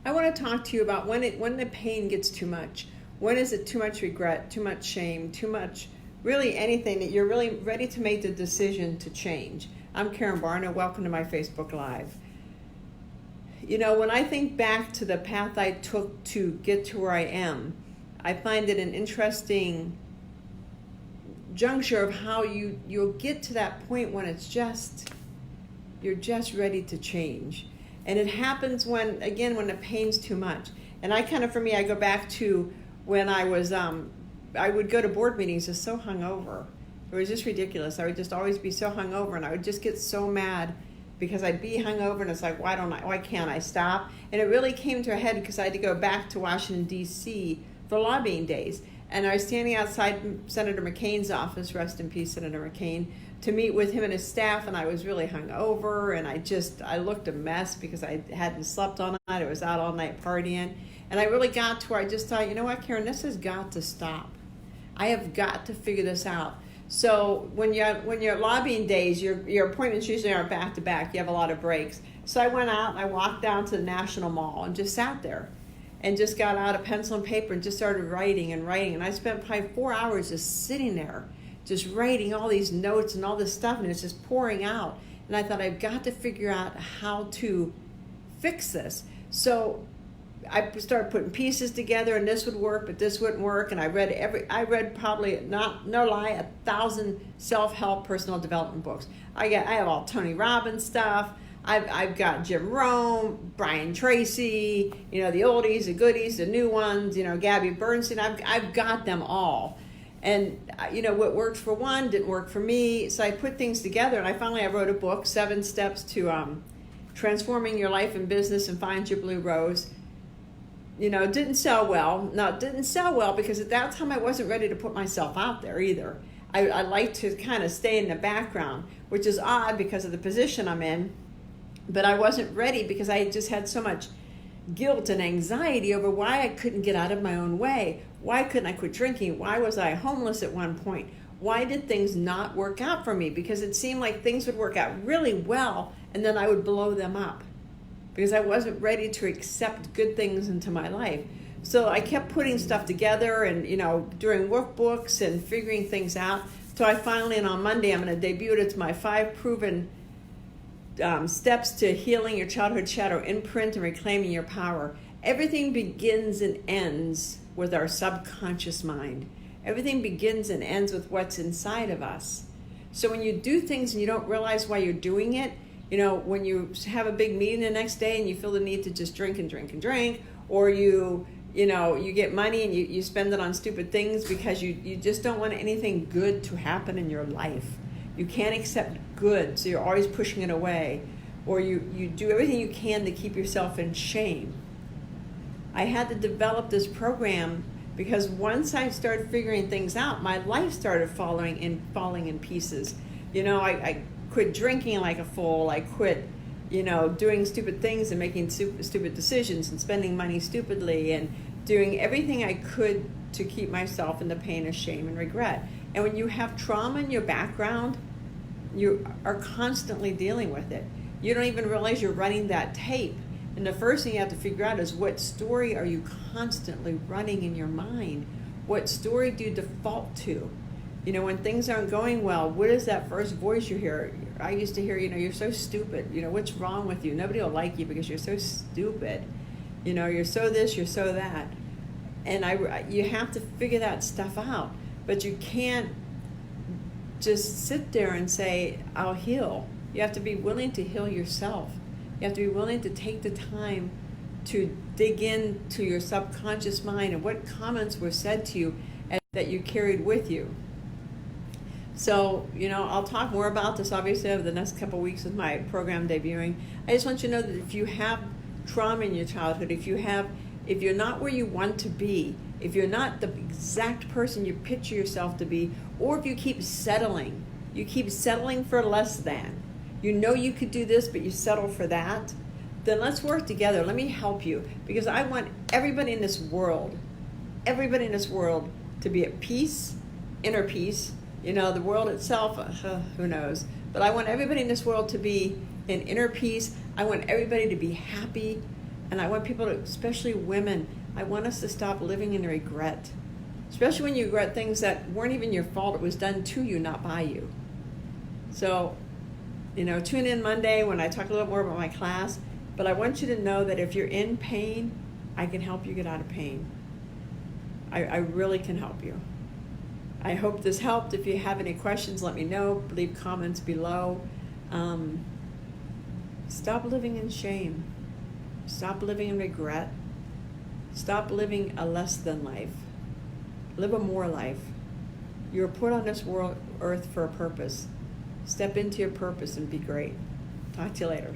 I want to talk to you about when the pain gets too much. When is it too much regret, too much shame, too much, really anything that you're really ready to make the decision to change. I'm Karen Barna. Welcome to my Facebook Live. You know, when I think back to the path I took to get to where I am, I find it an interesting juncture of how you'll get to that point when you're just ready to change. And it happens when the pain's too much. And for me, I go back to when I was, I would go to board meetings just so hungover. It was just ridiculous. I would just always be so hungover, and I would just get so mad because I'd be hungover, and it's like, why can't I stop? And it really came to a head because I had to go back to Washington, D.C. for lobbying days. And I was standing outside Senator McCain's office, rest in peace, Senator McCain, to meet with him and his staff, and I was really hungover, and I looked a mess because I hadn't slept all night. I was out all night partying, and I really got to where I just thought, you know what, Karen, this has got to stop. I have got to figure this out. So when you're lobbying days, your appointments usually aren't back to back. You have a lot of breaks. So I went out and I walked down to the National Mall and just sat there, and just got out a pencil and paper and just started writing. And I spent probably 4 hours just sitting there, just writing all these notes and all this stuff, and it's just pouring out. And I thought, I've got to figure out how to fix this. So I started putting pieces together, and this would work, but this wouldn't work. And I read probably, no lie, 1,000 self-help personal development books. I have all Tony Robbins stuff. I've got Jim Rohn, Brian Tracy, the oldies, the goodies, the new ones, Gabby Bernstein. I've got them all. And, what worked for one didn't work for me. So I put things together, and I wrote a book, 7 Steps to Transforming Your Life and Business and Find Your Blue Rose. It didn't sell well. Now, it didn't sell well because at that time I wasn't ready to put myself out there either. I like to kind of stay in the background, which is odd because of the position I'm in. But I wasn't ready because I just had so much guilt and anxiety over why I couldn't get out of my own way. Why couldn't I quit drinking? Why was I homeless at one point? Why did things not work out for me? Because it seemed like things would work out really well, and then I would blow them up because I wasn't ready to accept good things into my life. So I kept putting stuff together and, doing workbooks and figuring things out. So I finally, and on Monday, I'm going to debut it. It's my 5 proven steps to healing your childhood shadow imprint and reclaiming your power. Everything begins and ends with our subconscious mind. Everything begins and ends with what's inside of us. So when you do things and you don't realize why you're doing it, when you have a big meeting the next day and you feel the need to just drink and drink and drink, or you get money and you spend it on stupid things because you just don't want anything good to happen in your life. You can't accept good, so you're always pushing it away. Or you do everything you can to keep yourself in shame. I had to develop this program because once I started figuring things out, my life started falling in pieces. I quit drinking like a fool. I quit, doing stupid things and making stupid decisions and spending money stupidly and doing everything I could to keep myself in the pain of shame and regret. And when you have trauma in your background, you are constantly dealing with it. You don't even realize you're running that tape. And the first thing you have to figure out is, what story are you constantly running in your mind? What story do you default to? When things aren't going well, what is that first voice you hear? I used to hear, you're so stupid. What's wrong with you? Nobody will like you because you're so stupid. You're so this, you're so that. And you have to figure that stuff out. But you can't just sit there and say, I'll heal. You have to be willing to heal yourself. You have to be willing to take the time to dig into your subconscious mind and what comments were said to you that you carried with you. So, I'll talk more about this obviously over the next couple of weeks with my program debuting. I just want you to know that if you have trauma in your childhood, if you're not where you want to be, if you're not the exact person you picture yourself to be, or if you keep settling for less than, you could do this, but you settle for that, then let's work together. Let me help you, because I want everybody in this world to be at peace, inner peace. The world itself, who knows? But I want everybody in this world to be in inner peace. I want everybody to be happy. And I want people to, especially women, I want us to stop living in regret. Especially when you regret things that weren't even your fault. It was done to you, not by you. So, tune in Monday when I talk a little more about my class. But I want you to know that if you're in pain, I can help you get out of pain. I really can help you. I hope this helped. If you have any questions, let me know. Leave comments below. Stop living in shame. Stop living in regret. Stop living a less than life. Live a more life. You're put on this earth for a purpose. Step into your purpose and be great. Talk to you later.